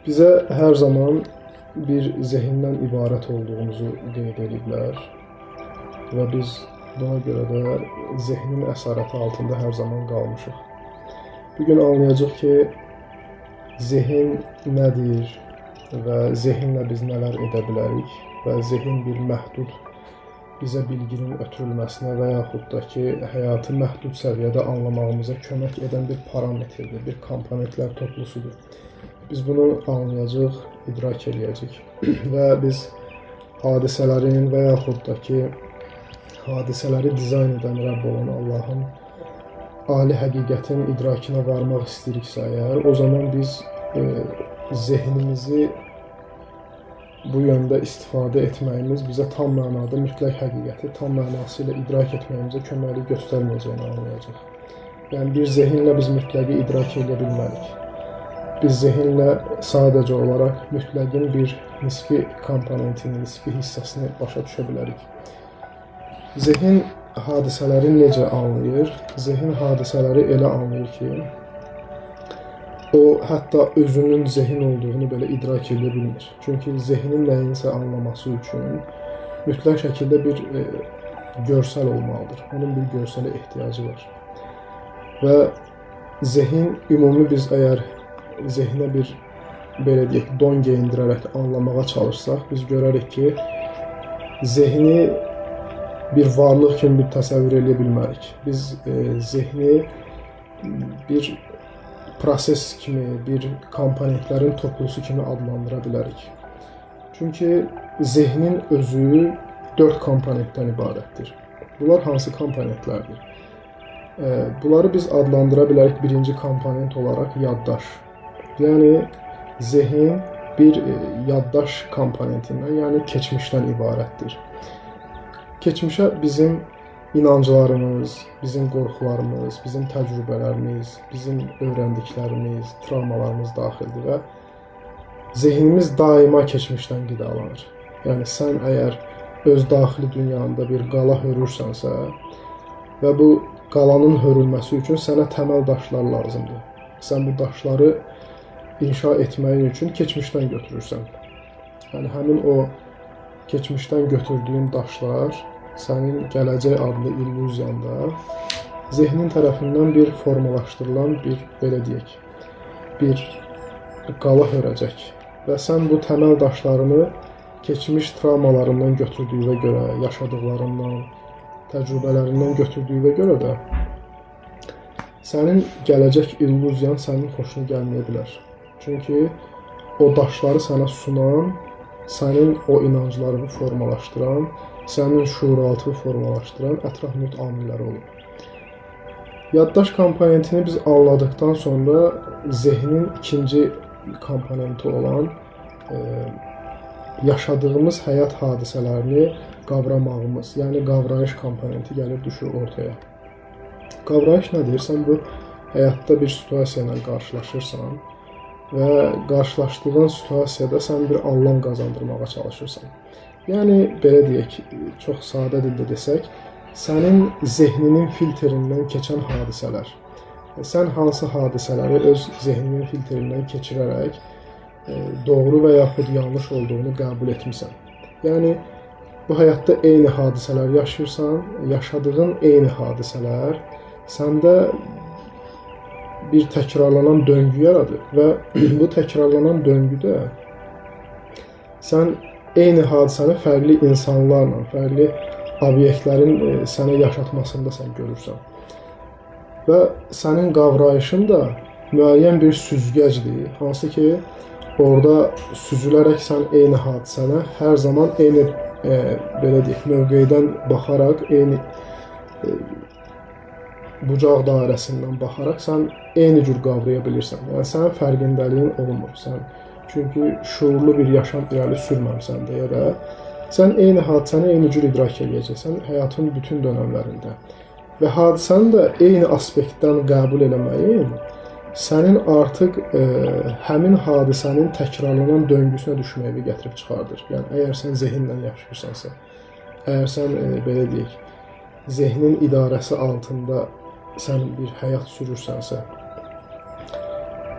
Bizə hər zaman bir zehindən ibarət olduğumuzu qeyd ediblər və biz buna görə də zehnin əsarəti altında hər zaman qalmışıq. Bugün anlayacaq ki, zehin nədir və zehinlə biz nələr edə bilərik və zehin bir məhdud bizə bilginin ötürülməsinə və yaxud da ki, həyatı məhdud səviyyədə anlamağımıza kömək edən bir parametrdir, bir komponentlər toplusudur. Biz bunu anlayacaq, idrak edəcəyik və biz hadisələrin və yaxud da ki, hadisələri dizayn edən Rəbb olan Allahın ali həqiqətin idrakına varmaq istəyiriksə əgər, o zaman biz zehnimizi bu yöndə istifadə etməyimiz bizə tam mənada mütləq həqiqəti tam mənasıyla idrak etməyimizə köməklik göstərməyəcəyini anlayacaq. Yəni, bir zehinlə biz mütləqi idrak edə bilmərik. Biz zehinlə sadəcə olaraq mütləqin bir nisbi komponentini, nisbi hissəsini başa düşə bilərik. Zehin hadisələri necə anlayır? Zehin hadisələri elə anlayır ki, o hətta özünün zehin olduğunu belə idrak edə bilmir. Çünki zehnin nəyinsə anlaması üçün mütləq şəkildə bir görsəl olmalıdır. Onun bir görsələ ehtiyacı var. Və zehin ümumi biz əgər zehinə bir belə deyək, don geyindirərək anlamağa çalışsaq, biz görərik ki, zehni bir varlıq kimi bir təsəvvür edə bilmərik. Biz zehni bir proses kimi, bir komponentlərin toplusu kimi adlandıra bilərik. Çünki zehnin özü 4 komponentdən ibarətdir. Bunlar hansı komponentlərdir? Bunları biz adlandıra bilərik birinci komponent olaraq yaddaş. Yəni, zehin bir yaddaş komponentindən, yəni keçmişdən ibarətdir. Keçmişə bizim inanclarımız, bizim qorxularımız, bizim təcrübələrimiz, bizim öyrəndiklərimiz, travmalarımız daxildir və zehinimiz daima keçmişdən qidalanır. Yəni, sən əgər öz daxili dünyanda bir qala hörürsənsə və bu qalanın hörülməsi üçün sənə təməl daşlar lazımdır. Sən bu daşları inşa etməyin üçün keçmişdən götürürsən. Yəni, həmin o keçmişdən götürdüyün daşlar sənin gələcək adlı illüziyanda zehnin tərəfindən bir formalaşdırılan bir, belə deyək, bir qala hörəcək. Və sən bu təməl daşlarını keçmiş travmalarından götürdüyünə görə, yaşadıqlarından, təcrübələrindən götürdüyünə görə də sənin gələcək illüziyan sənin xoşuna gəlməyə bilər. Çünki o daşları sənə sunan, sənin o inanclarını formalaşdıran, sənin şuuraltını formalaşdıran ətraf mühit amilləri olur. Yaddaş komponentini biz anladıqdan sonra zehnin ikinci komponenti olan yaşadığımız həyat hadisələrini qavramağımız, yəni qavrayış komponenti gəlib düşür ortaya. Qavrayış nədir? Sən bu həyatda bir situasiya ilə qarşılaşırsan və qarşılaşdığın situasiyada sən bir anlam qazandırmağa çalışırsan. Yəni, belə deyək, çox sadə dildə desək, sənin zehninin filtrindən keçən hadisələr. Sən hansı hadisələri öz zehninin filtrindən keçirərək doğru və yaxud yanlış olduğunu qəbul etmirsən. Yəni, bu həyatda eyni hadisələr yaşayırsan, yaşadığın eyni hadisələr səndə bir təkrarlanan döngü yaradır və bu təkrarlanan döngüdə sən eyni hadisəni fərqli insanlarla, fərqli obyektlərin sənə yaşatmasında sən görürsən. Və sənin qavrayışın da müəyyən bir süzgəcdir, hansı ki, orada süzülərək sən eyni hadisənə hər zaman eyni, belə deyək, mövqeydən baxaraq, eyni bucaq dairəsindən baxaraq sən eyni cür qavraya bilirsən. Yəni, sənin fərqindəliyin olmur. Çünki şuurlu bir yaşam irəli sürməmsən deyə də sən eyni hadisəni eyni cür idrak edəcəksən həyatın bütün dönəmlərində. Və hadisəni də eyni aspektdən qəbul eləməyin sənin artıq həmin hadisənin təkrarlanan döngüsünə düşməyi gətirib çıxardır. Yəni, əgər sən zehinlə yaşayırsansa, əgər sən, belə deyək, zehnin idarəsi altında sən bir həyat sürürsənsə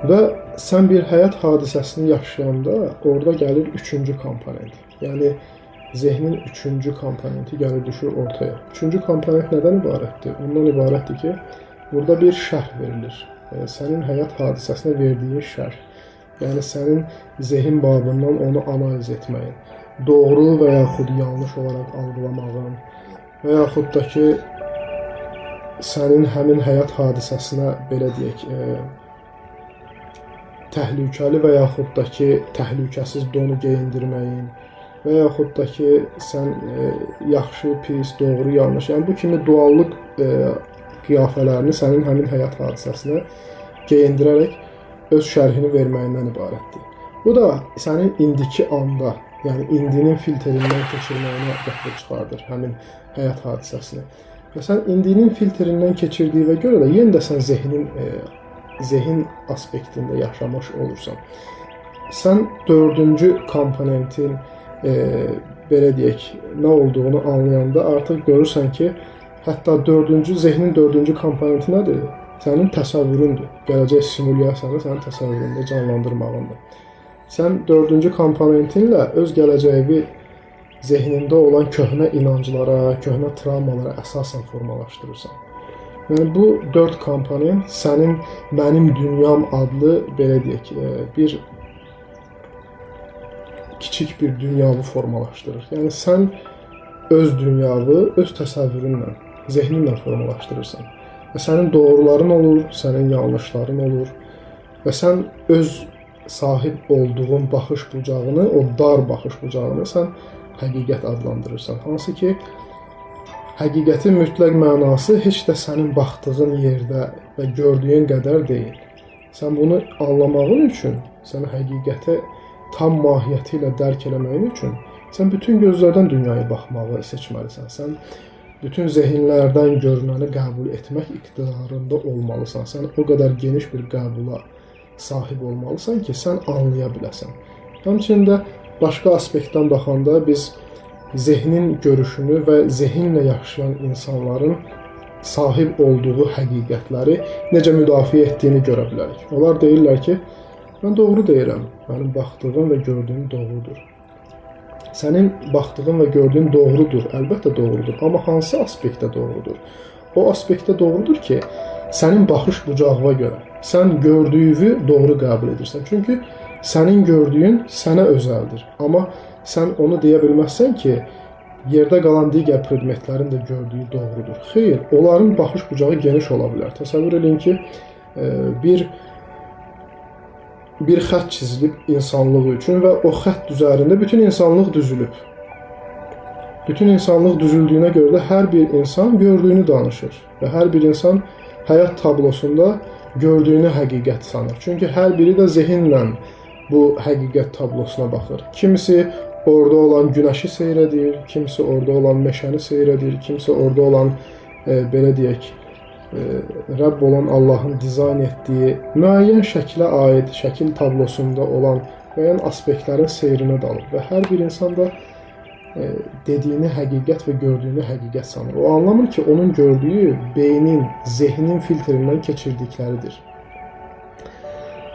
Və sən bir həyat hadisəsini yaşayanda orada gəlir üçüncü komponent. Yəni zehnin üçüncü komponenti gəlir düşür ortaya. Üçüncü komponent nədən ibarətdir? Ondan ibarətdir ki, burada bir şərh verilir. Sənin həyat hadisəsinə verdiyin şərh. Yəni sənin zehin babından onu analiz etməyin, doğru və yaxud yanlış olaraq algılamağın və yaxud da ki, sənin həmin həyat hadisəsinə belə deyək, təhlükəli və yaxud da ki, təhlükəsiz donu geyindirməyin və yaxud da ki, sən yaxşı, pis, doğru, yanlış, yəni bu kimi duallıq qiyafələrini sənin həmin həyat hadisəsinə geyindirərək öz şərhini verməyindən ibarətdir. Bu da sənin indiki anda, yəni indinin filtrindən keçirməyinə gətirib çıxardır həmin həyat hadisəsini. Və sən indinin filtrindən keçirdiyinə görə də yenə də sən zehin aspektində yaşamış olursan. Sən dördüncü komponentin belə deyək, nə olduğunu anlayanda artıq görürsən ki, hətta zehnin dördüncü komponenti nədir? Sənin təsəvvüründür. Gələcək simulyasiyanı sənin təsəvvüründə canlandırmağındır. Sən dördüncü komponentinlə öz gələcəyi zehnində olan köhnə inanclara, köhnə travmalara əsasən formalaşdırırsan. Yəni bu 4 komponent sənin Mənim Dünyam adlı belə deyək, bir kiçik bir dünyanı formalaşdırır. Yəni sən öz dünyanı öz təsəvvürünlə, zehninlə formalaşdırırsan. Və sənin doğruların olur, sənin yanlışların olur və sən öz sahib olduğun baxış bucağını, o dar baxış bucağını sən həqiqət adlandırırsan. Hansı ki, həqiqətin mütləq mənası heç də sənin baxdığın yerdə və gördüyün qədər deyil. Sən bunu anlamağın üçün, sən həqiqəti tam mahiyyəti ilə dərk eləməyin üçün, sən bütün gözlərdən dünyaya baxmağı seçməlisən. Sən bütün zehinlərdən görünəni qəbul etmək iqtidarında olmalısan. Sən o qədər geniş bir qəbula sahib olmalısan ki, sən anlaya biləsən. Həmçində başqa aspektdən baxanda biz zehnin görüşünü və zehinlə yaşayan insanların sahib olduğu həqiqətləri necə müdafiə etdiyini görə bilərik. Onlar deyirlər ki, mən doğru deyirəm, mənim baxdığım və gördüyüm doğrudur. Sənin baxdığın və gördüyün doğrudur, əlbəttə doğrudur, amma hansı aspektdə doğrudur? O aspektdə doğrudur ki, sənin baxış bucağına görə, sən gördüyünü doğru qəbul edirsən. Çünki sənin gördüyün sənə özəldir, amma sən onu deyə bilməzsən ki, yerdə qalan digər predmetlərin də gördüyü doğrudur. Xeyr, onların baxış bucağı geniş ola bilər. Təsəvvür edin ki, bir xətt çizilib insanlıq üçün və o xətt üzərində bütün insanlıq düzülüb. Bütün insanlıq düzüldüyünə görə də hər bir insan gördüyünü danışır və hər bir insan həyat tablosunda gördüyünü həqiqət sanır. Çünki hər biri də zehinlə bu həqiqət tablosuna baxır. Kimisi orada olan günəşi seyr edir, kimisi orada olan meşəni seyr edir, kimisi orada olan, belə deyək, Rəbb olan Allahın dizayn etdiyi müəyyən şəklə aid şəkil tablosunda olan müəyyən aspektlərin seyrinə dalır və hər bir insan da dediyini həqiqət və gördüyünü həqiqət sanır. O anlamır ki, onun gördüyü beynin, zehnin filtrindən keçirdikləridir.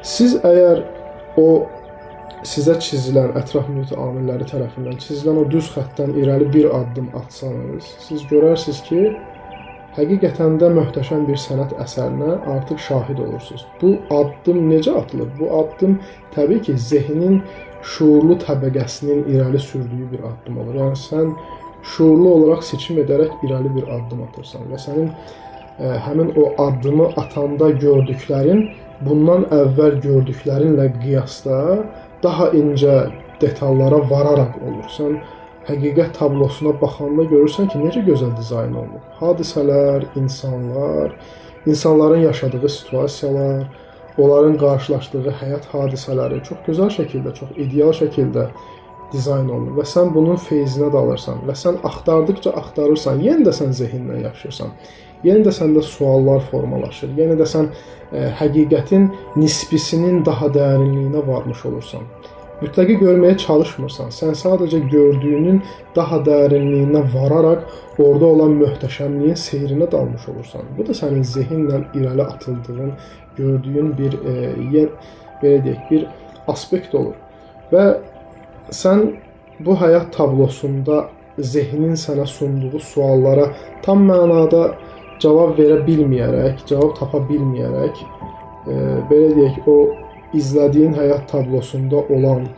Siz əgər o sizə çizilən ətraf mühit amilləri tərəfindən çizilən o düz xəttdən irəli bir addım atsanız, siz görərsiniz ki, həqiqətən də möhtəşəm bir sənət əsərinə artıq şahid olursunuz. Bu addım necə atılır? Bu addım təbii ki, zehnin şuurlu təbəqəsinin irəli sürdüyü bir addım olur. Yəni, sən şuurlu olaraq seçim edərək irəli bir addım atırsan və sənin həmin o addımı atanda gördüklərin bundan əvvəl gördüklərinlə qiyasda daha incə detallara vararaq olur. Sən həqiqət tablosuna baxanda görürsən ki, necə gözəl dizayn olunur. Hadisələr, insanların yaşadığı situasiyalar, onların qarşılaşdığı həyat hadisələri çox gözəl şəkildə, çox ideal şəkildə dizayn olunur və sən bunun feyzinə dalırsan və sən axtardıqca axtarırsan, yenə də sən zehinlə yaşayırsan, yenə də səndə suallar formalaşır, yenə də sən həqiqətin nisbisinin daha dərinliyinə varmış olursan. Mütləqi görməyə çalışmırsan. Sən sadəcə gördüyünün daha dərinliyinə vararaq orada olan möhtəşəmliyin seyrinə dalmış olursan. Bu da sənin zehinlə irəli atıldığın, gördüyün bir belə deyək, bir aspekt olur. Və sən bu həyat tablosunda zehnin sənə sunduğu suallara tam mənada cavab verə bilməyərək, cavab tapa bilməyərək, belə deyək, o izlədiyin həyat tablosunda olan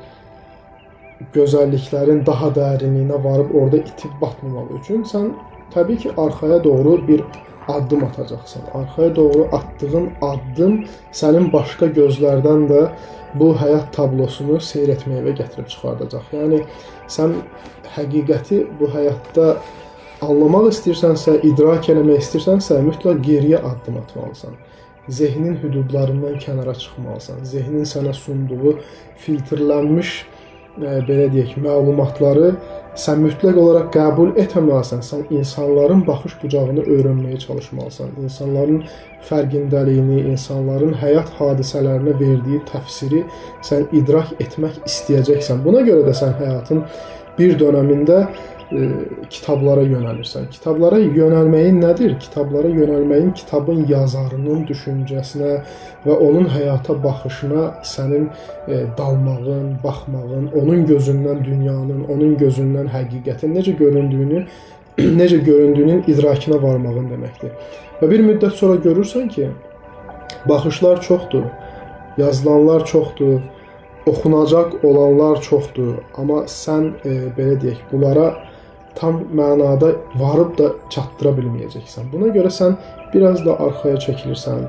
gözəlliklərin daha dərinliyinə varıb orada itib batmamaq üçün sən təbii ki, arxaya doğru bir addım atacaqsan. Arxaya doğru attığın addım sənin başqa gözlərdən də bu həyat tablosunu seyr etməyə gətirib çıxardacaq. Yəni, sən həqiqəti bu həyatda anlamaq istəyirsənsə, idrak eləmək istəyirsənsə, mütləq geriyə addım atmalısan. Zehnin hüdudlarından kənara çıxmalısan. Zehnin sənə sunduğu filtrlənmiş, belə deyək, məlumatları sən mütləq olaraq qəbul etməməlisən. Sən insanların baxış bucağını öyrənməyə çalışmalısan. İnsanların fərqindəliyini, insanların həyat hadisələrinə verdiyi təfsiri sən idrak etmək istəyəcəksən. Buna görə də sən həyatın bir dönəmində kitablara yönəlirsən. Kitablara yönəlməyin nədir? Kitablara yönəlməyin kitabın yazarının düşüncəsinə və onun həyata baxışına sənin dalmağın, baxmağın, onun gözündən dünyanın, onun gözündən həqiqətin necə göründüyünün idrakına varmağın deməkdir. Və bir müddət sonra görürsən ki, baxışlar çoxdur, yazılanlar çoxdur, oxunacaq olanlar çoxdur, amma sən belə deyək, bunlara tam mənada varıb da çatdıra bilməyəcəksən. Buna görə sən biraz da arxaya çəkilirsən,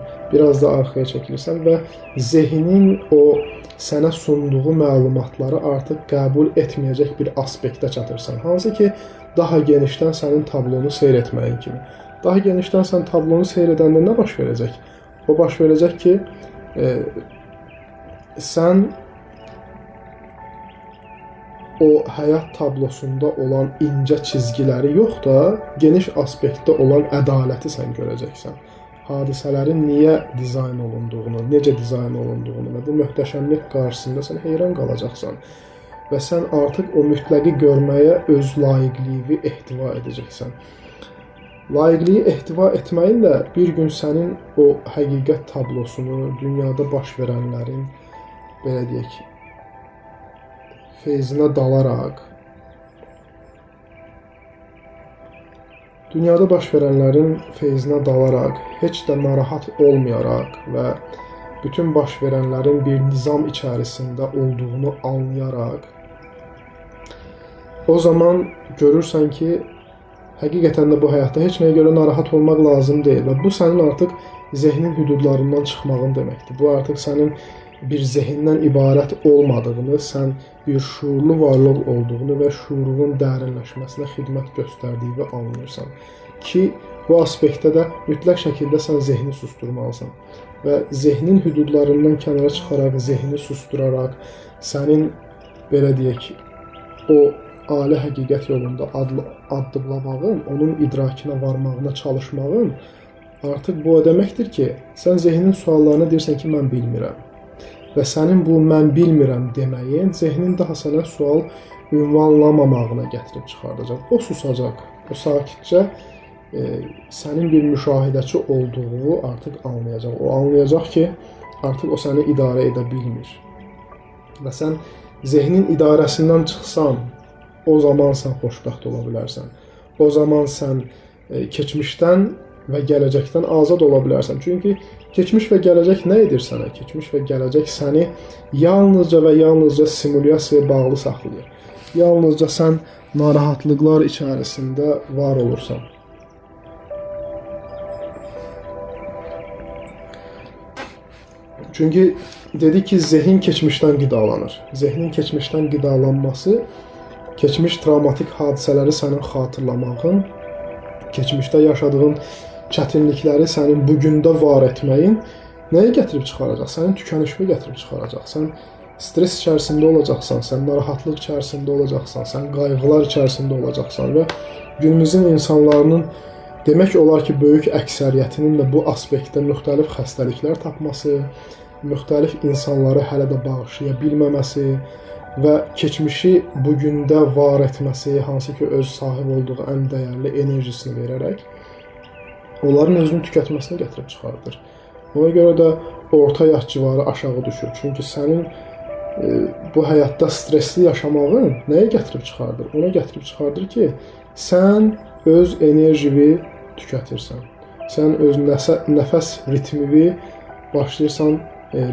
və zehnin o sənə sunduğu məlumatları artıq qəbul etməyəcək bir aspektə çatırsan. Hansı ki, daha genişdən sənin tablonu seyr etməyin kimi. Daha genişdən sən tablonu seyr edəndə nə baş verəcək? O baş verəcək ki, sən o həyat tablosunda olan incə çizgiləri yox da, geniş aspektdə olan ədaləti sən görəcəksən. Hadisələrin niyə dizayn olunduğunu, necə dizayn olunduğunu və bu möhtəşəmlik qarşısında sən heyran qalacaqsan. Və sən artıq o mütləqi görməyə öz layiqliyi ehtiva edəcəksən. Layiqliyi ehtiva etməyin də bir gün sənin o həqiqət tablosunu, dünyada baş verənlərin, belə deyək, feyzinə dalaraq, dünyada baş verənlərin feyzinə dalaraq, heç də narahat olmayaraq və bütün baş verənlərin bir nizam içərisində olduğunu anlayaraq, o zaman görürsən ki, həqiqətən də bu həyatda heç nəyə görə narahat olmaq lazım deyil və bu sənin artıq zehnin hüdudlarından çıxmağın deməkdir. Bu artıq sənin bir zehindən ibarət olmadığını, sən bir şuurlu varlıq olduğunu və şuurun dərinləşməsinə xidmət göstərdiyini anlayırsan. Ki, bu aspektdə də mütləq şəkildə sən zehni susturmalısan. Və zehnin hüdudlarından kənara çıxaraq, zehni susturaraq, sənin, belə deyək, o ali həqiqət yolunda addımlamağın, onun idrakinə varmağına çalışmağın artıq bu o deməkdir ki, sən zehnin suallarına deyirsən ki, mən bilmirəm. Və sənin bu mən bilmirəm deməyin zehnin daha sənə sual ünvanlamamağına gətirib çıxardacaq. O susacaq, o sakitcə sənin bir müşahidəçi olduğunu artıq anlayacaq. O anlayacaq ki, artıq o səni idarə edə bilmir. Və sən zehnin idarəsindən çıxsan, o zaman sən xoşbəxt ola bilərsən. O zaman sən keçmişdən və gələcəkdən azad ola bilərsən. Çünki keçmiş və gələcək nə edir sənə? Keçmiş və gələcək səni yalnızca və yalnızca simulyasiyaya bağlı saxlayır. Yalnızca sən narahatlıqlar içərisində var olursan. Çünki dedik ki, zehin keçmişdən qidalanır. Zehnin keçmişdən qidalanması, keçmiş travmatik hadisələri sənin xatırlamağın, keçmişdə yaşadığın çətinlikləri sənin bugündə var etməyin nəyə gətirib çıxaracaq? Sənin tükənişmə gətirib çıxaracaq. Sən stres içərisində olacaqsan, sən narahatlıq içərisində olacaqsan, sən qayğılar içərisində olacaqsan və günümüzün insanlarının demək olar ki, böyük əksəriyyətinin də bu aspektdə müxtəlif xəstəliklər tapması, müxtəlif insanları hələ də bağışlaya bilməməsi, və keçmişi bu gündə var etməsi, hansı ki öz sahib olduğu ən dəyərli enerjisini verərək onların özünü tükətməsinə gətirib çıxardır. Ona görə də orta yaş civarı aşağı düşür. Çünki sənin bu həyatda stresli yaşamağın nəyə gətirib çıxardır? Ona gətirib çıxardır ki, sən öz enerjini tükətirsən. Sən öz nəfəs ritmini başlayırsan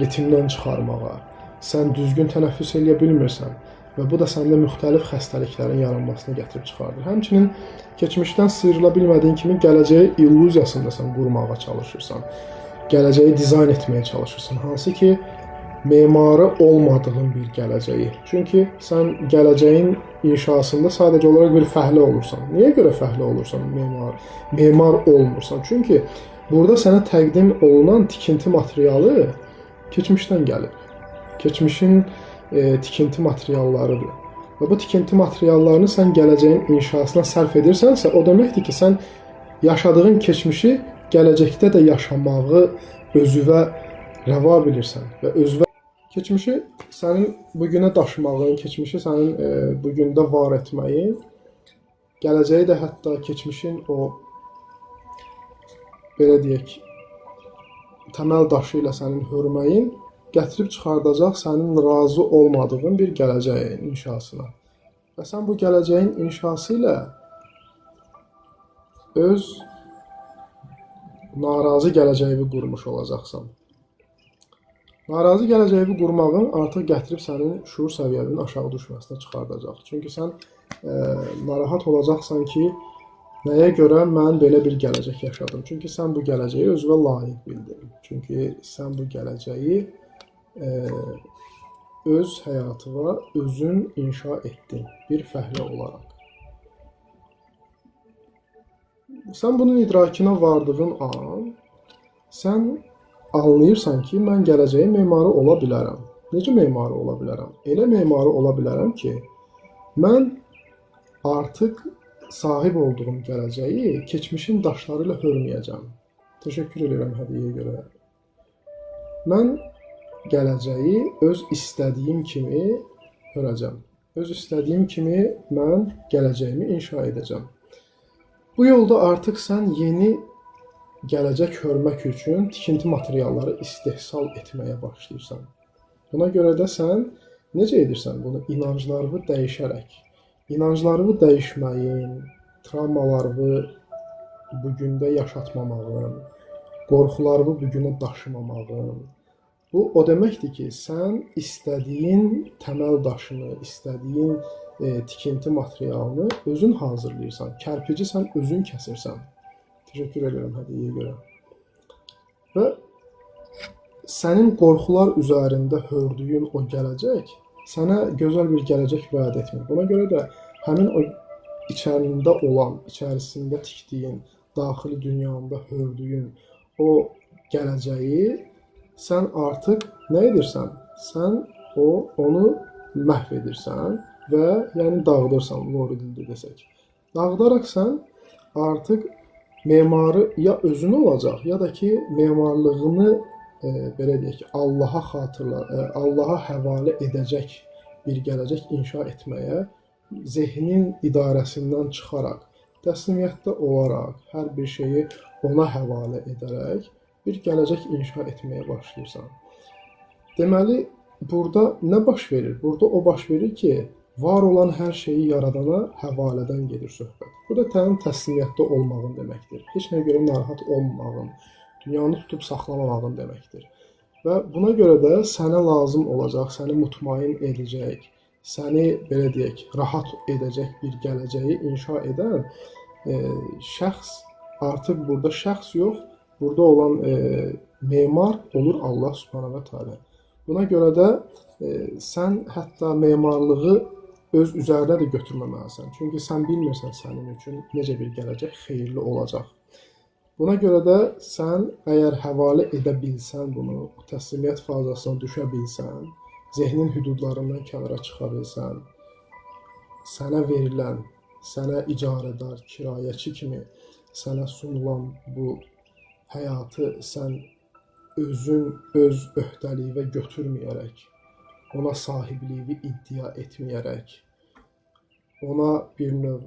ritmdən çıxarmağa. Sən düzgün tənəffüs eləyə bilmirsən və bu da səndə müxtəlif xəstəliklərin yaranmasına gətirib çıxardır. Həmçinin keçmişdən sıyrıla bilmədiyin kimi gələcəyi illüziyasında sən qurmağa çalışırsan. Gələcəyi dizayn etməyə çalışırsan. Hansı ki, memarı olmadığın bir gələcəyi. Çünki sən gələcəyin inşasında sadəcə olaraq bir fəhlə olursan. Niyə görə fəhlə olursan memar olmursan? Çünki burada sənə təqdim olunan tikinti materialı keçmişdən gəlib. Keçmişin tikinti materiallarıdır. Və bu tikinti materiallarını sən gələcəyin inşasına sərf edirsənsə, o deməkdir ki, sən yaşadığın keçmişi gələcəkdə də yaşamağı özüvə rəva bilirsən və özüvə keçmişi sənin bugünə daşımağın, keçmişi sənin bugündə var etməyin, gələcəyi də hətta keçmişin o belə deyək təməl daşı ilə sənin hörməyin gətirib çıxardacaq sənin razı olmadığın bir gələcəyin inşasına. Və sən bu gələcəyin inşası ilə öz narazı gələcəyini qurmuş olacaqsan. Narazı gələcəyini qurmağın artıq gətirib sənin şuur səviyyənin aşağı düşməsinə çıxardacaq. Çünki sən narahat olacaqsan ki, nəyə görə mən belə bir gələcək yaşadım? Çünki sən bu gələcəyi özünə layiq bildin. Çünki sən bu gələcəyi öz həyatına özün inşa etdin bir fəhlə olaraq. Sən bunun idrakinə vardığın an, sən anlayırsan ki, mən gələcəyin memarı ola bilərəm. Necə memarı ola bilərəm? Elə memarı ola bilərəm ki, mən artıq sahib olduğum gələcəyi keçmişin daşları ilə hörməyəcəm. Təşəkkür edirəm hədiyyəyə görə. Mən gələcəyi öz istədiyim kimi hörəcəm. Öz istədiyim kimi mən gələcəyimi inşa edəcəm. Bu yolda artıq sən yeni gələcək hörmək üçün tikinti materialları istehsal etməyə başlayırsan. Buna görə də sən necə edirsən bunu? İnanclarını dəyişərək. İnanclarını dəyişməyin, travmalarını bugündə yaşatmamağın, qorxularını bugünə daşımamağın. Bu o deməkdir ki, sən istədiyin təməl daşını, istədiyin tikinti materialını özün hazırlayırsan. Kərpici sən özün kəsirsən. Təşəkkür edirəm hədiyyəyə görə. Və sənin qorxular üzərində hördüyün o gələcək sənə gözəl bir gələcək vəd etmir. Buna görə də həmin o içərisində olan, içərisində tikdiyin, daxili dünyanda hördüyün o gələcəyi sən artıq nə edirsən? Sən onu məhv edirsən və yəni dağıdırsan, doğru dildə desək. Dağıdaraq sən artıq memarı ya özün olacaq, ya da ki memarlığını belə deyək, Allaha həvalə edəcək bir gələcək inşa etməyə zehnin idarəsindən çıxaraq, təslimiyyətdə olaraq, hər bir şeyi ona həvalə edərək bir gələcək inşa etməyə başlayırsan. Deməli, burada nə baş verir? Burada o baş verir ki, var olan hər şeyi yaradana həvalədən gedir söhbət. Bu da sənin təslimiyyətdə olmağın deməkdir. Heç nəyə görə narahat olmamağın, dünyanı tutub saxlamamağın deməkdir. Və buna görə də sənə lazım olacaq, səni mutmain edəcək, səni belə deyək, rahat edəcək bir gələcəyi inşa edən şəxs artıq burada şəxs yox, burada olan memar olur Allah Subhanahu wa Taala. Buna görə də sən hətta memarlığı öz üzərinə də götürməməlisən. Çünki sən bilmirsən sənin üçün necə bir gələcək xeyirli olacaq. Buna görə də sən əgər həvalə edə bilsən bunu, təslimiyyət fazasına düşə bilsən, zehnin hüdudlarından kənara çıxa bilsən, sənə verilən, sənə icarədar, kirayəçi kimi sənə sunulan bu həyatı sən özün öz öhdəliyinə götürməyərək, ona sahibliyi iddia etməyərək, ona bir növ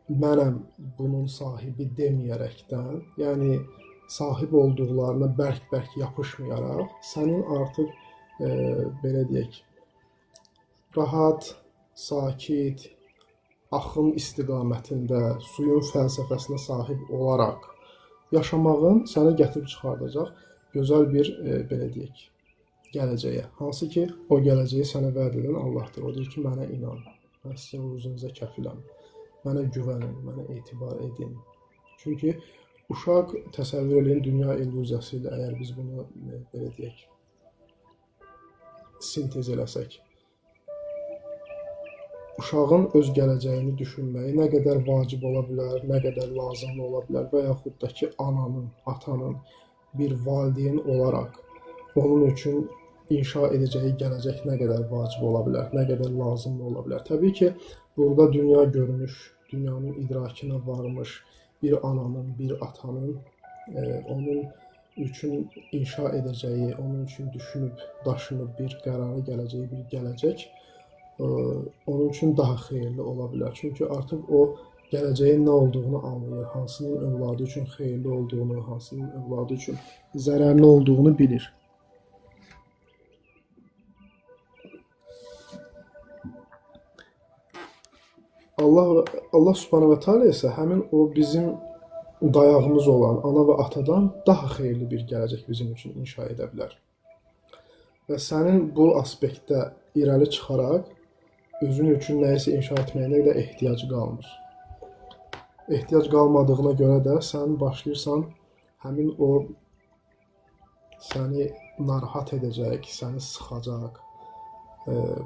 mənəm bunun sahibi deməyərəkdən, yəni sahib olduqlarına bərk-bərk yapışmayaraq, sənin artıq belə deyək, rahat, sakit, axın istiqamətində, suyun fəlsəfəsinə sahib olaraq yaşamağın səni gətirib çıxardacaq gözəl bir, belə deyək, gələcəyə. Hansı ki, o gələcəyi sənə vəd edən Allahdır. O deyir ki, mənə inan, mən sizin ruzunuzə kəfiləm, mənə güvənin, mənə etibar edin. Çünki uşaq təsəvvür edin, dünya illüziyası ilə əgər biz bunu, belə deyək, sintez eləsək, uşağın öz gələcəyini düşünməyi nə qədər vacib ola bilər, nə qədər lazımlı ola bilər və yaxud da ki, ananın, atanın bir valideyn olaraq onun üçün inşa edəcəyi gələcək nə qədər vacib ola bilər, nə qədər lazımlı ola bilər. Təbii ki, burada dünya görmüş, dünyanın idrakinə varmış bir ananın, bir atanın onun üçün inşa edəcəyi, onun üçün düşünüb, daşınıb bir qərara gələcəyi bir gələcək onun üçün daha xeyirli ola bilər. Çünki artıq o gələcəyin nə olduğunu anlayır, hansının övladı üçün xeyirli olduğunu, hansının övladı üçün zərərli olduğunu bilir. Allah Subhanahu və Teala isə həmin o bizim dayağımız olan ana və atadan daha xeyirli bir gələcək bizim üçün inşa edə bilər. Və sənin bu aspektdə irəli çıxaraq özün üçün nəyisə inşa etməyinə də ehtiyac qalmır. Ehtiyac qalmadığına görə də sən başlayırsan həmin o səni narahat edəcək, səni sıxacaq,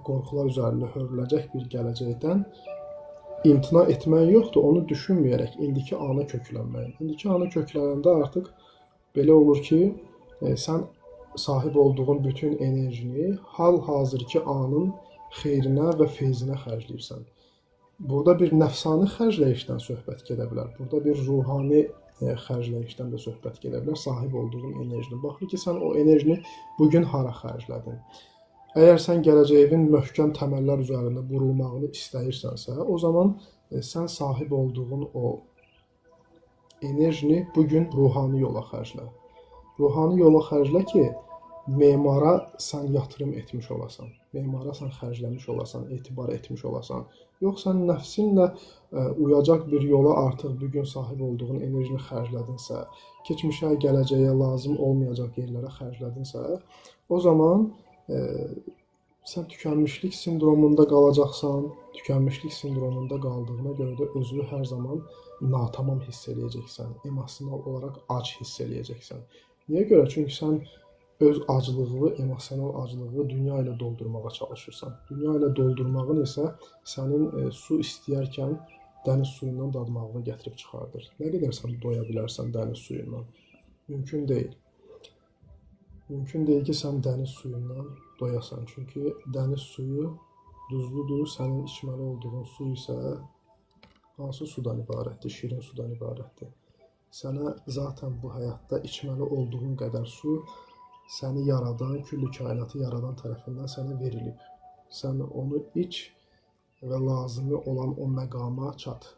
qorxular üzərində hörüləcək bir gələcəkdən imtina etmək yoxdur, onu düşünməyərək indiki ana köklənməyin. İndiki ana köklənəndə artıq belə olur ki, sən sahib olduğun bütün enerjini hal-hazırki anın xeyrinə və feyzinə xərcləyirsən. Burada bir nəfsani xərcləyişdən söhbət gedə bilər. Burada bir ruhani xərcləyişdən də söhbət gedə bilər. Sahib olduğun enerjini. Baxır ki, sən o enerjini bugün hara xərclədin? Əgər sən gələcəyin möhkəm təməllər üzərində qurulmağını istəyirsənsə, o zaman sən sahib olduğun o enerjini bugün ruhani yola xərclə. Ruhani yola xərclə ki, memara sən yatırım etmiş olasan, memara sən xərcləmiş olasan, etibar etmiş olasan. Yoxsa nəfsinlə uyacaq bir yola artıq bugün sahib olduğun enerjini xərclədinsə, keçmişə, gələcəyə lazım olmayacaq yerlərə xərclədinsə, o zaman sən tükənmişlik sindromunda qalacaqsan, tükənmişlik sindromunda qaldığına görə də özünü hər zaman natamam hiss eləyəcəksən, emosional olaraq ac hiss eləyəcəksən. Niyə görə? Çünki sən öz acılığı, emosional acılığı dünya ilə doldurmağa çalışırsan. Dünya ilə doldurmağın isə sənin su istəyərkən dəniz suyundan dadmağına gətirib çıxardır. Nə qədər sən doya bilərsən dəniz suyundan? Mümkün deyil. Mümkün deyil ki, sən dəniz suyundan doyasan. Çünki dəniz suyu duzludur, sənin içməli olduğun su isə hansı sudan ibarətdir? Şirin sudan ibarətdir. Sənə zaten bu həyatda içməli olduğun qədər su səni yaradan, küllü kainatı yaradan tərəfindən sənə verilib. Sən onu iç və lazımı olan o məqama çat.